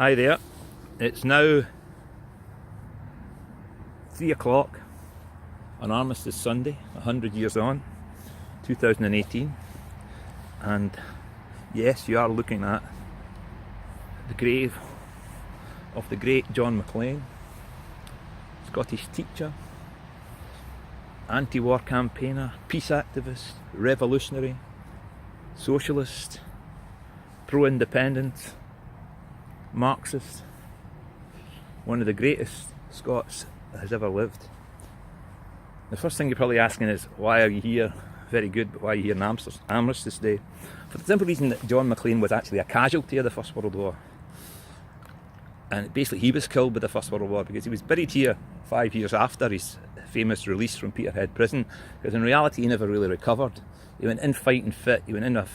Hi there, it's now 3 o'clock on Armistice Sunday, 100 years on, 2018, and yes, you are looking at the grave of the great John Maclean, Scottish teacher, anti-war campaigner, peace activist, revolutionary, socialist, pro-independence, Marxist, one of the greatest Scots that has ever lived. The first thing you're probably asking is, why are you here? Very good, but why are you here on Armistice Day? For the simple reason that John Maclean was actually a casualty of the First World War. And basically he was killed by the First World War because he was buried here 5 years after his famous release from Peterhead prison, because in reality he never really recovered. He went in fighting fit, he went in a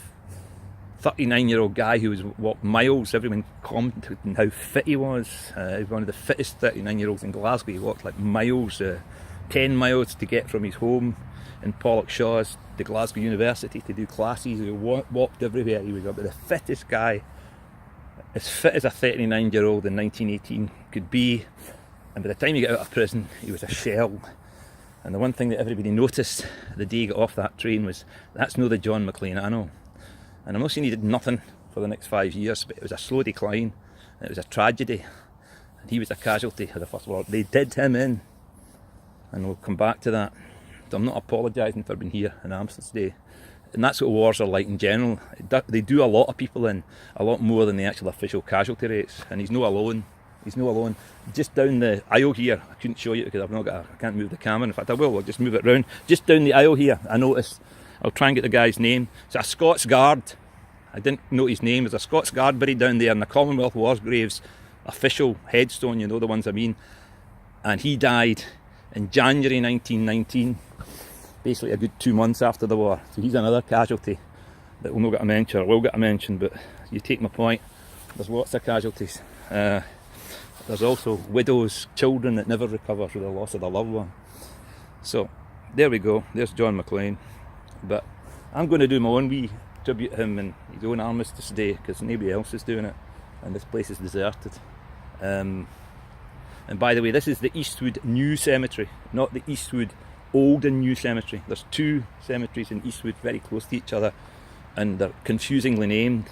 39-year-old guy who was walked miles. Everyone commented on how fit he was. He was one of the fittest 39-year-olds in Glasgow. He walked like miles, 10 miles to get from his home in Pollokshaws to Glasgow University to do classes. He walked everywhere. He was about the fittest guy, as fit as a 39-year-old in 1918 could be. And by the time he got out of prison, he was a shell. And the one thing that everybody noticed the day he got off that train was, that's no the John Maclean I know. And I'm not saying he did nothing for the next 5 years, but it was a slow decline, and it was a tragedy, and he was a casualty of the First World War. They did him in, and we'll come back to that. So I'm not apologising for being here on Armistice Day, and that's what wars are like in general. They do a lot of people in, a lot more than the actual official casualty rates, and he's no alone. He's no alone. Just down the aisle here, I couldn't show you because I can't move the camera. In fact, I will. I'll just move it round. Just down the aisle here, I noticed. I'll try and get the guy's name. It's a Scots Guard. I didn't note his name. There's a Scots Guard buried down there in the Commonwealth War Graves official headstone, you know the ones I mean. And he died in January 1919, basically a good 2 months after the war. So he's another casualty that will not get a mention, or will get a mention, but you take my point. There's lots of casualties. There's also widows, children that never recover through the loss of their loved one. So there we go, there's John Maclean. But I'm going to do my own wee tribute to him in his own Armistice Day, because nobody else is doing it, and this place is deserted. And by the way, this is the Eastwood New Cemetery, not the Eastwood Old and New Cemetery. There's two cemeteries in Eastwood very close to each other, and they're confusingly named.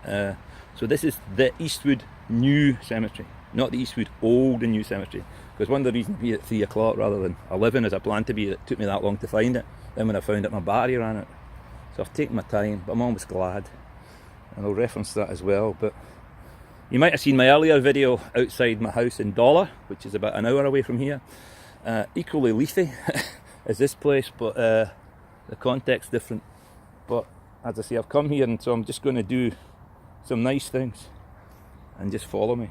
So this is the Eastwood New Cemetery, not the Eastwood Old and New Cemetery. Because one of the reasons I'm here at 3 o'clock rather than 11 as I planned to be, it took me that long to find it. Then when I found it, my battery ran it. So I've taken my time, but I'm almost glad. And I'll reference that as well. But you might have seen my earlier video outside my house in Dollar, which is about an hour away from here. Equally leafy as this place, but the context's different. But as I say, I've come here, and so I'm just going to do some nice things. And just follow me.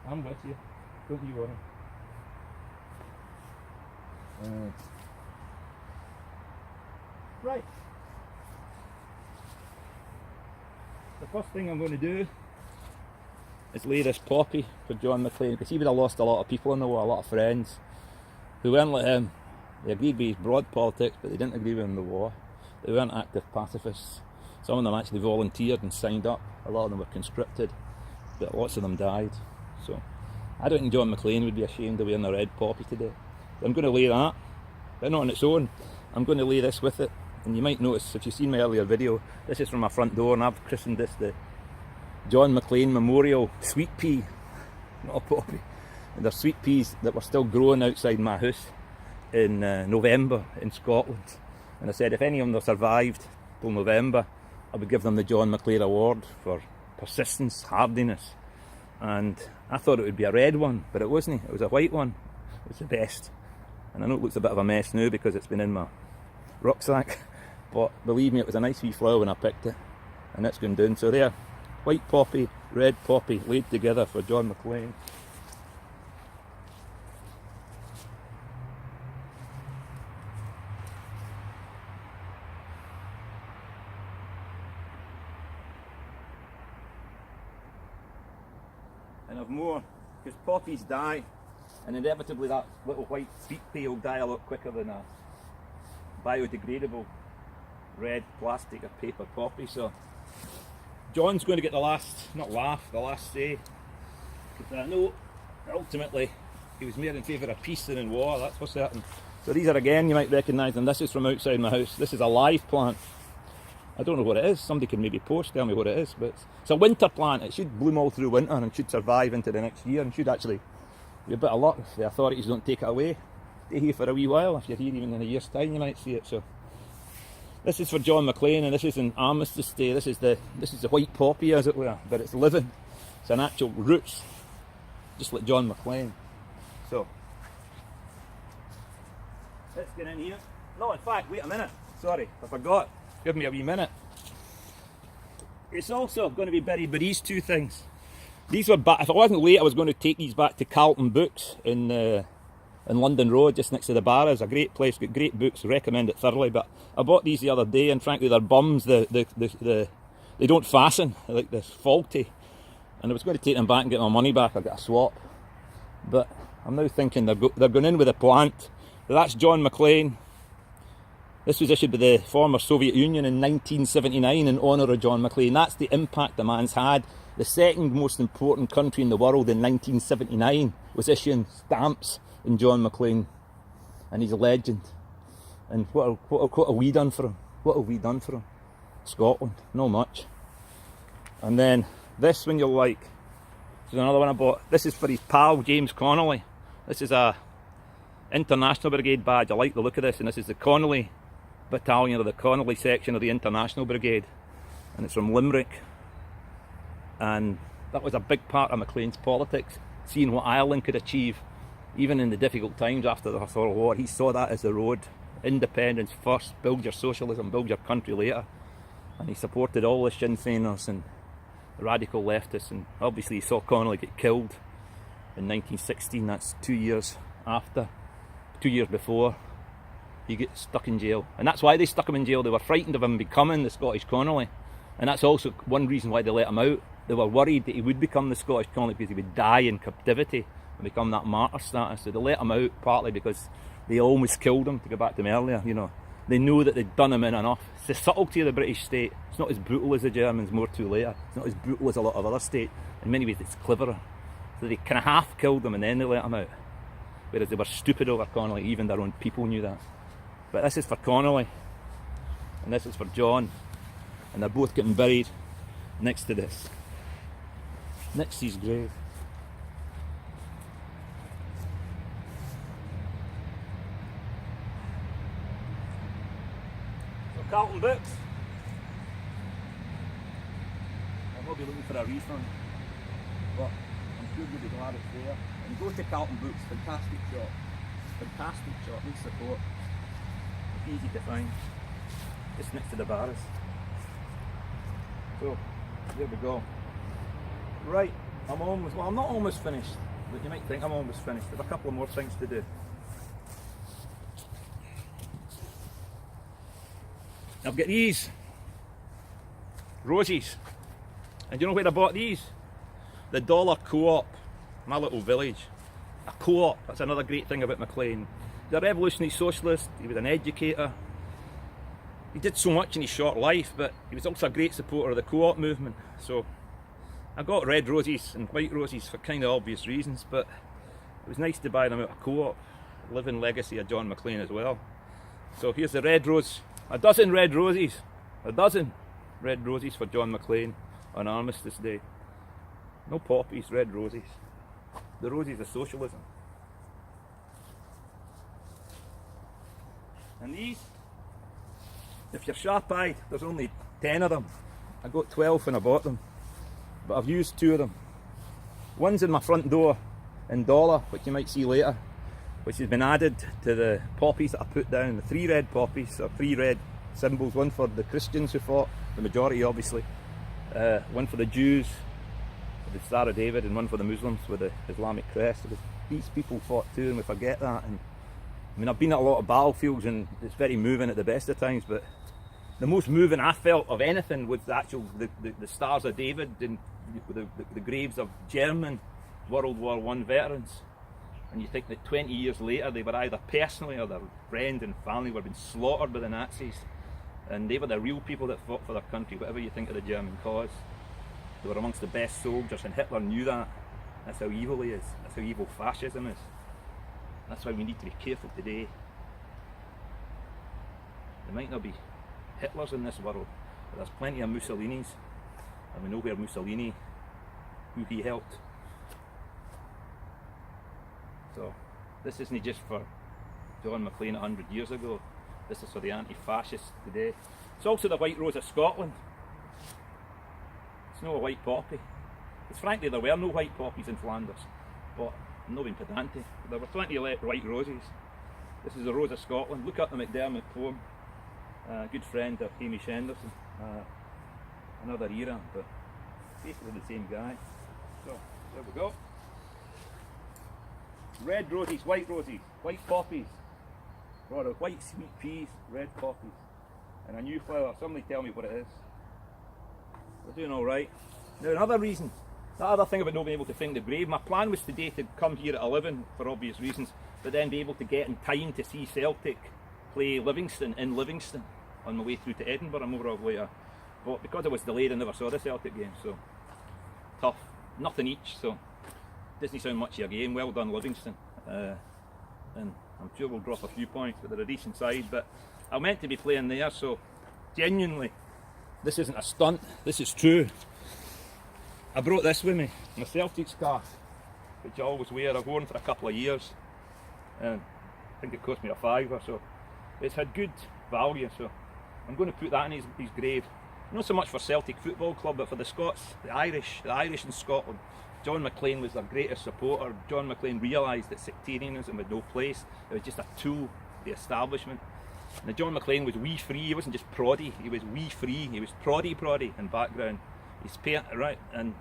I'm with you, don't you worry. Right. The first thing I'm going to do is lay this poppy for John Maclean, because he would have lost a lot of people in the war, a lot of friends who weren't like him. They agreed with his broad politics, but they didn't agree with him in the war. They weren't active pacifists. Some of them actually volunteered and signed up. A lot of them were conscripted, but lots of them died. So I don't think John Maclean would be ashamed of wearing a red poppy today. So I'm going to lay that, but not on its own. I'm going to lay this with it. And you might notice, if you've seen my earlier video, this is from my front door, and I've christened this the John Maclean Memorial Sweet Pea, not a poppy. And there's sweet peas that were still growing outside my house in November in Scotland. And I said if any of them survived till November, I would give them the John Maclean Award for persistence, hardiness. And I thought it would be a red one, but it wasn't. It was a white one. It was the best. And I know it looks a bit of a mess now because it's been in my rucksack, but believe me, it was a nice wee flower when I picked it, and it's gone down. So there, white poppy, red poppy laid together for John Maclean. And I've more, because poppies die And inevitably that little white beet pea will die a lot quicker than a biodegradable red plastic or paper poppy. So John's going to get the last, not laugh, the last say. Because I know ultimately he was more in favour of peace than in war, that's for certain. So these are, again, you might recognise them. This is from outside my house. This is a live plant. I don't know what it is. Somebody can maybe tell me what it is. But it's a winter plant. It should bloom all through winter and should survive into the next year and should actually be a bit of luck if the authorities don't take it away. Stay here for a wee while. If you're here even in a year's time, you might see it. So this is for John Maclean, and this is an Armistice Day. This is the white poppy, as it were, but it's living. It's an actual roots, just like John Maclean. So let's get in here. No, in fact, wait a minute. Sorry, I forgot. Give me a wee minute. It's also going to be buried with these two things. These were back. If I wasn't late, I was going to take these back to Carlton Books in London Road, just next to the bar. It's a great place, got great books. Recommend it thoroughly. But I bought these the other day, and frankly, they're bums. They don't fasten. They're like this faulty. And I was going to take them back and get my money back. I got a swap. But I'm now thinking they're going in with a plant. But that's John Maclean. This was issued by the former Soviet Union in 1979 in honour of John Maclean. That's the impact the man's had. The second most important country in the world in 1979 was issuing stamps in John Maclean, and he's a legend. And what have we done for him? What have we done for him? Scotland, not much. And then this one you'll like. This is another one I bought. This is for his pal James Connolly. This is a International Brigade badge. I like the look of this, and this is the Connolly Battalion, or the Connolly section of the International Brigade, and it's from Limerick. And that was a big part of Maclean's politics, seeing what Ireland could achieve even in the difficult times after the World War. He saw that as the road. Independence first, build your socialism, build your country later. And he supported all the Sinn Féiners and the radical leftists, and obviously he saw Connolly get killed in 1916. That's 2 years after, 2 years before he gets stuck in jail. And that's why they stuck him in jail. They were frightened of him becoming the Scottish Connolly, and that's also one reason why they let him out. They were worried that he would become the Scottish Connolly because he would die in captivity and become that martyr status. So they let him out partly because they almost killed him, to go back to him earlier, you know. They knew that they'd done him in enough. It's the subtlety of the British state. It's not as brutal as the Germans, more too later. It's not as brutal as a lot of other states. In many ways it's cleverer. So they kind of half killed him and then they let him out. Whereas they were stupid over Connolly, even their own people knew that. But this is for Connolly, and this is for John, and they're both getting buried next to this, next to his grave. So Carlton Books, I will be looking for a refund, but I'm sure you'll be glad it's there. And go to Carlton Books, fantastic shop, need support. Easy to find, just next to the bars. So there we go. Right, I'm not almost finished, but you might think I'm almost finished. There's a couple of more things to do. I've got these roses, and you know where I bought these? The Dollar Co-op, my little village. A co-op, that's another great thing about Maclean. He's a revolutionary socialist, he was an educator. He did so much in his short life, but he was also a great supporter of the co-op movement. So I got red roses and white roses for kind of obvious reasons, but it was nice to buy them out of co-op. Living legacy of John Maclean as well. So here's the red rose, a dozen red roses for John Maclean on Armistice Day. No poppies, red roses. The roses of socialism. And these, if you're sharp-eyed, there's only 10 of them. I got 12 when I bought them, but I've used 2 of them. One's in my front door in Dollar, which you might see later, which has been added to the poppies that I put down, the 3 red poppies, or 3 red symbols, one for the Christians who fought, the majority obviously, one for the Jews, with the Star of David, and one for the Muslims with the Islamic crest. So these people fought too, and we forget that. And I mean, I've been at a lot of battlefields and it's very moving at the best of times, but the most moving I felt of anything was the Stars of David and the graves of German World War I veterans And you think that 20 years later they were either personally or their friends and family were being slaughtered by the Nazis, and they were the real people that fought for their country, whatever you think of the German cause. They were amongst the best soldiers, and Hitler knew that. That's how evil he is. That's how evil fascism is. That's why we need to be careful today. There might not be Hitlers in this world, but there's plenty of Mussolinis, and we know where Mussolini, who he helped. So this isn't just for John Maclean 100 years ago, this is for the anti-fascists today. It's also the White Rose of Scotland. It's not a white poppy. Because frankly there were no white poppies in Flanders, but I'm not being pedantic. There were plenty of white roses. This is the Rose of Scotland. Look up the McDermott poem. Good friend of Hamish Henderson. Another era, but basically the same guy. So there we go. Red roses, white poppies, rather white sweet peas, red poppies, and a new flower. Somebody tell me what it is. We're doing all right. Now another reason, that other thing about not being able to find the grave, my plan was today to come here at 11 for obvious reasons, but then be able to get in time to see Celtic play Livingston in Livingston on my way through to Edinburgh. I'm over later, but because I was delayed I never saw the Celtic game, so tough, nothing each, so doesn't sound much of a game. Well done Livingston, and I'm sure we'll drop a few points, but they're a decent side. But I'm meant to be playing there, so genuinely this isn't a stunt, this is true. I brought this with me, my Celtic scarf, which I always wear. I've worn for a couple of years, and I think it cost me a £5, so it's had good value, so I'm going to put that in his grave. Not so much for Celtic Football Club, but for the Scots, the Irish in Scotland. John Maclean was their greatest supporter. John Maclean realised that sectarianism had no place. It was just a tool, the establishment. Now John Maclean was wee free, he wasn't just proddy, he was wee free, he was proddy in background. He's right, and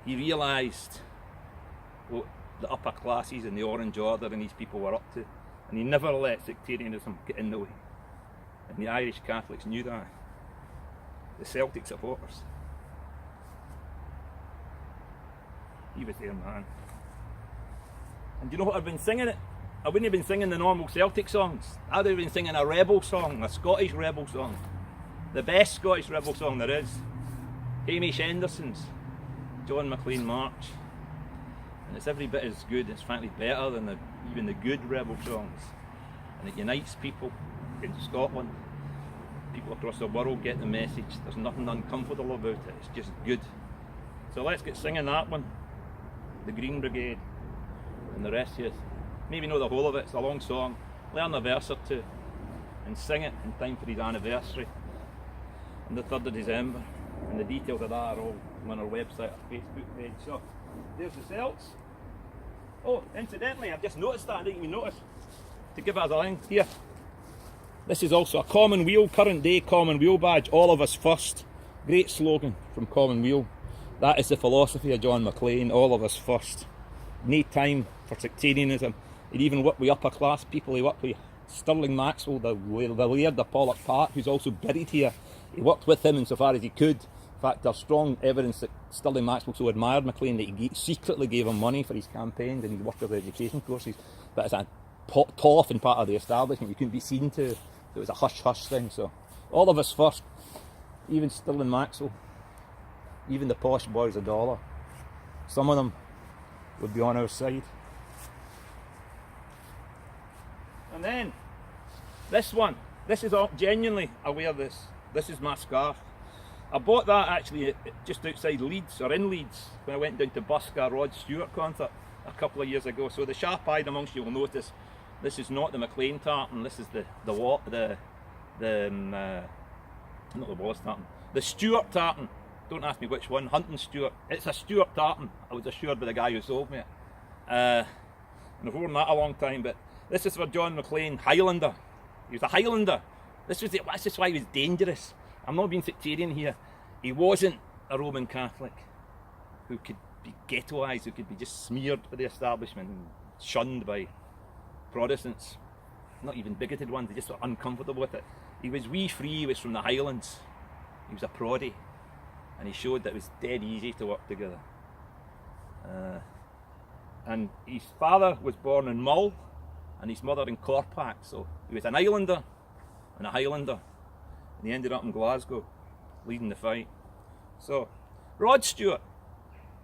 he realised what the upper classes and the Orange Order and these people were up to. And he never let sectarianism get in the way. And the Irish Catholics knew that. The Celtic supporters. He was their man. And do you know what I've been singing it? I wouldn't have been singing the normal Celtic songs. I'd have been singing a rebel song, a Scottish rebel song. The best Scottish rebel song there is. Hamish Henderson's John Maclean March. And it's every bit as good, it's frankly better than even the good rebel songs. And it unites people in Scotland. People across the world get the message. There's nothing uncomfortable about it, it's just good. So let's get singing that one. The Green Brigade, and the rest of you maybe know the whole of it. It's a long song. Learn a verse or two and sing it in time for his anniversary on the 3rd of December. And the details of that are all on our website or Facebook page. So there's the Celts. Oh, incidentally, I've just noticed that, I didn't even notice, to give it as a line here. This is also a Commonweal, current day Commonweal badge, all of us first. Great slogan from Commonweal. That is the philosophy of John Maclean, all of us first. No time for sectarianism. He'd even worked with upper class people. He worked with Stirling Maxwell, the laird of Pollock Park, who's also buried here. He worked with him insofar as he could. In fact, there's strong evidence that Stirling Maxwell so admired Maclean that he secretly gave him money for his campaigns and his workers' education courses. But as a toff and part of the establishment, you couldn't be seen to. So it was a hush-hush thing. So all of us first, even Stirling Maxwell, even the posh boys of Dollar, some of them would be on our side. And then this one, this is all genuinely, I wear this. This is my scarf. I bought that actually just outside Leeds, or in Leeds, when I went down to busk a Rod Stewart concert a couple of years ago. So the sharp-eyed amongst you will notice this is not the Maclean tartan. This is not the Wallace tartan, the Stewart tartan. Don't ask me which one. Hunting Stewart. It's a Stewart tartan. I was assured by the guy who sold me it. And I've worn that a long time. But this is for John Maclean, Highlander. He was a Highlander. This is why he was dangerous. I'm not being sectarian here. He wasn't a Roman Catholic who could be ghettoised, who could be just smeared by the establishment and shunned by Protestants. Not even bigoted ones. They just were uncomfortable with it. He was wee free. He was from the Highlands. He was a proddy. And he showed that it was dead easy to work together. And his father was born in Mull and his mother in Corpac, so he was an Islander and a Highlander, and he ended up in Glasgow leading the fight. So Rod Stewart,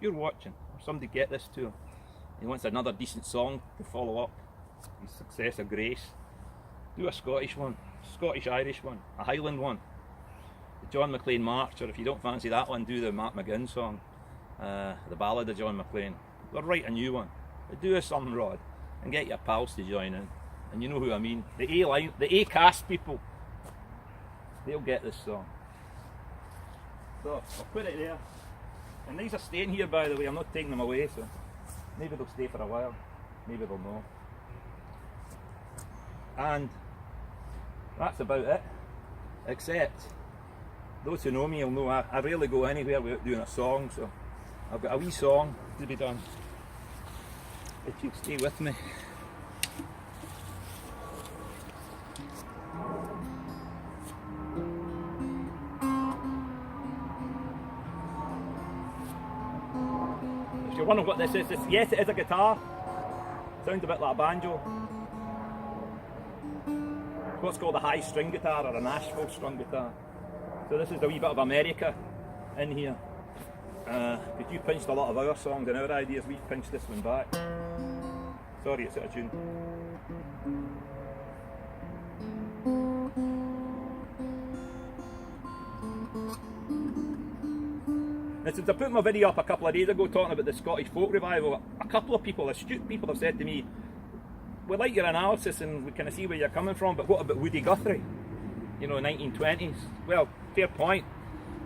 you're watching, or somebody get this to him. He wants another decent song to follow up his success of Grace. Do a Scottish one, Scottish-Irish one, a Highland one, the John Maclean March, or if you don't fancy that one, do the Mark McGinn song, the Ballad of John Maclean, or write a new one. But do something, Rod, and get your pals to join in. And you know who I mean, the A-line, the A-cast people, they'll get this song. So I'll put it there. And these are staying here, by the way, I'm not taking them away, so maybe they'll stay for a while, maybe they'll not. And that's about it, except those who know me will know I rarely go anywhere without doing a song, so I've got a wee song to be done, if you'll stay with me. If you're wondering what this is, yes, it is a guitar. Sounds a bit like a banjo. It's what's called a high string guitar, or a Nashville strung guitar. So this is a wee bit of America in here. Because you pinched a lot of our songs and our ideas, we've pinched this one back. Sorry, it's out of tune. Now, since I put my video up a couple of days ago talking about the Scottish folk revival, a couple of people, astute people, have said to me, we like your analysis and we kind of see where you're coming from, but what about Woody Guthrie? You know, 1920s. Well, fair point.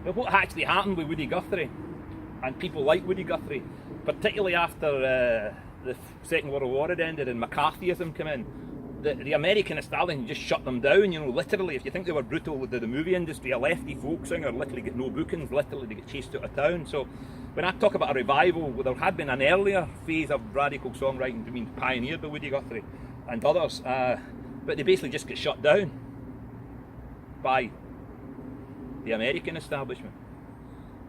But what actually happened with Woody Guthrie, and people like Woody Guthrie, particularly after the Second World War had ended and McCarthyism came in, the American establishment just shut them down, you know, literally. If you think they were brutal with the movie industry, a lefty folk singer literally get no bookings, literally they get chased out of town. So when I talk about a revival, well, there had been an earlier phase of radical songwriting being pioneered by Woody Guthrie and others, but they basically just get shut down by the American establishment.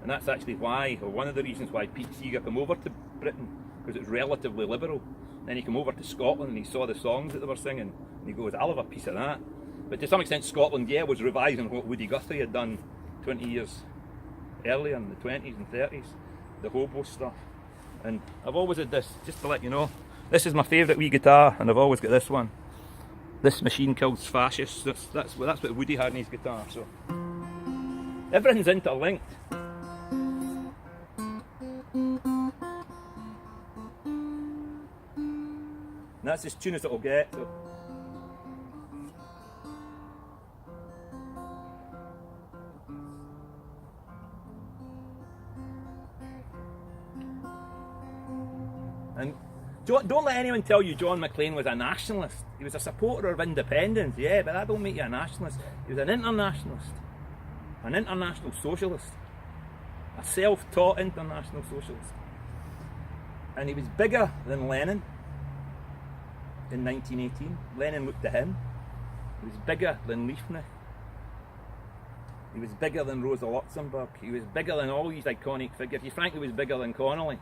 And that's actually why, or one of the reasons why Pete Seeger came over to Britain, because it's relatively liberal. Then he came over to Scotland and he saw the songs that they were singing, and he goes, I'll have a piece of that. But to some extent Scotland, yeah, was revising what Woody Guthrie had done 20 years earlier in the 20s and 30s, the hobo stuff. And I've always had this, just to let you know, this is my favourite wee guitar, and I've always got this one. This machine kills fascists. That's what Woody had in his guitar. So everything's interlinked. And that's as tune as it'll get. So. And don't let anyone tell you John Maclean was a nationalist. He was a supporter of independence, yeah, but that don't make you a nationalist. He was an internationalist, an international socialist, a self-taught international socialist. And he was bigger than Lenin. In 1918, Lenin looked to him. He was bigger than Liebknecht. He was bigger than Rosa Luxemburg. He was bigger than all these iconic figures. He frankly was bigger than Connolly.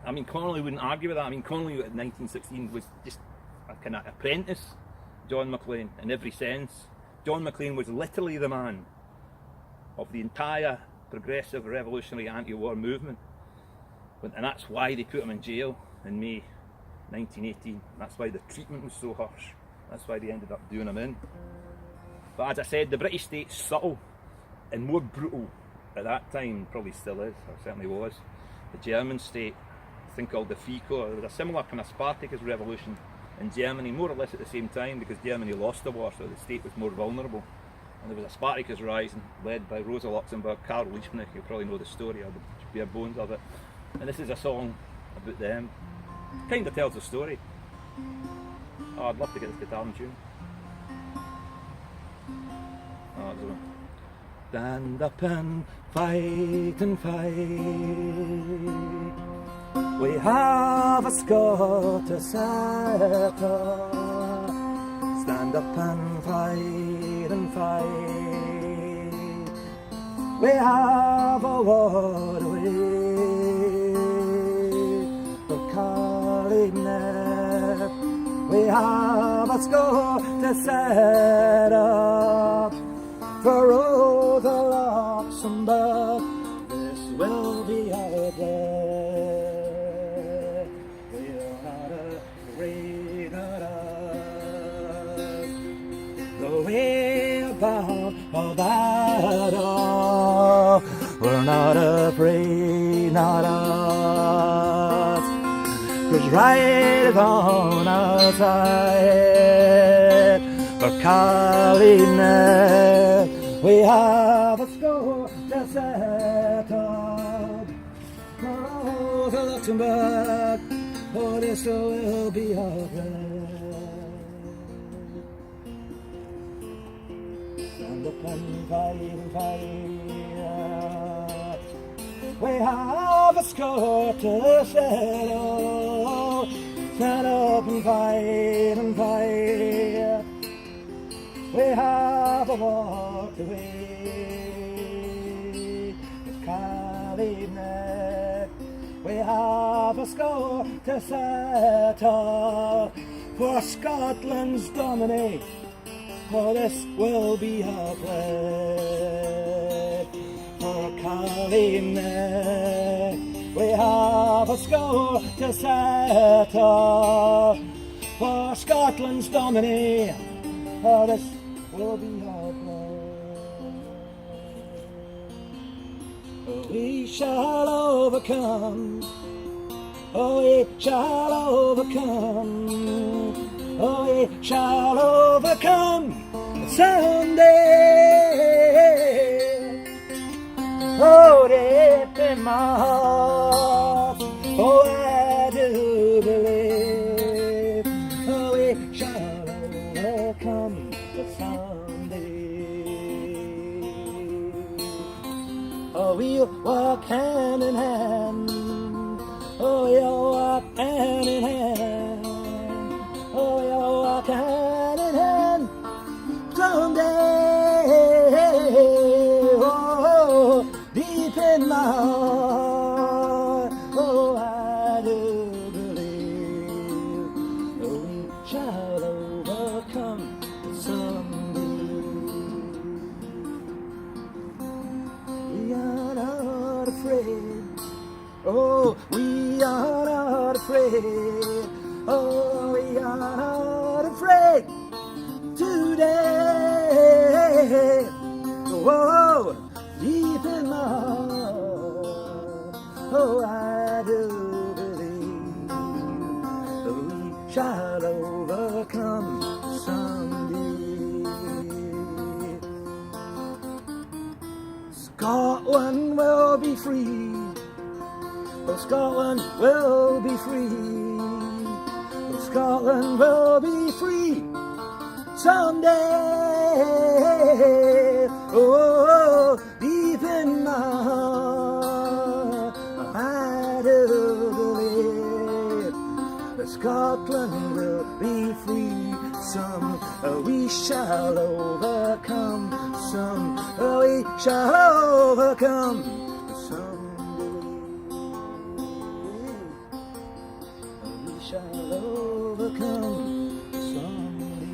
I mean, Connolly wouldn't argue with that. I mean, Connolly in 1916 was just a kind of apprentice John Maclean in every sense. John Maclean was literally the man of the entire progressive revolutionary anti-war movement. And that's why they put him in jail in May 1918. That's why the treatment was so harsh. That's why they ended up doing him in. But as I said, the British state's subtle and more brutal at that time, probably still is, or certainly was. The German state, a thing called the FICO, there was a similar kind of Spartacus revolution in Germany, more or less at the same time, because Germany lost the war, so the state was more vulnerable. And there was a Spartacus rising led by Rosa Luxemburg, Karl Liebknecht, you probably know the story, or the bare bones of it. And this is a song about them. Kind of tells the story. Oh, I'd love to get this guitar in tune. Oh, there's one. Stand up and fight and fight. We have a Scottish setter. Stand up and fight and fight. We have a war away. Maclean. We have a score to settle for Rosa Luxemburg. This will be our day. We're not afraid of the way about a battle. We're not afraid, not us. 'Cause right is on our side. For Maclean, we have a score to settle. For Rosa Luxemburg, oh, this will be our bread. Stand up and fight. We have a score to settle. Stand up and fight. We have a war to win. Maclean, we have a score to settle. For Scotland's dominate, for this will be our pledge. For Maclean, we have a score to settle. For Scotland's dominate, for this will be our pledge. We shall overcome. Oh, we shall overcome. Oh, we shall overcome someday. Oh, deep in my heart, oh, I do believe. Oh, we shall overcome someday. Oh, we'll walk hand in hand. Oh, we'll walk hand in hand. Oh, we'll walk hand in hand someday. Oh, deep in my heart, oh, I do believe. Oh, we shall overcome someday. We are not afraid. Oh, we are not afraid. Oh, we are not afraid today. Whoa, deep in my heart, oh, I do believe that we shall overcome someday. Scotland will be free. Oh, Scotland will be free. Oh, Scotland will be free someday. Oh, deep in my heart, I do believe that Scotland will be free some. We shall overcome some. We shall overcome some. Shall overcome someday.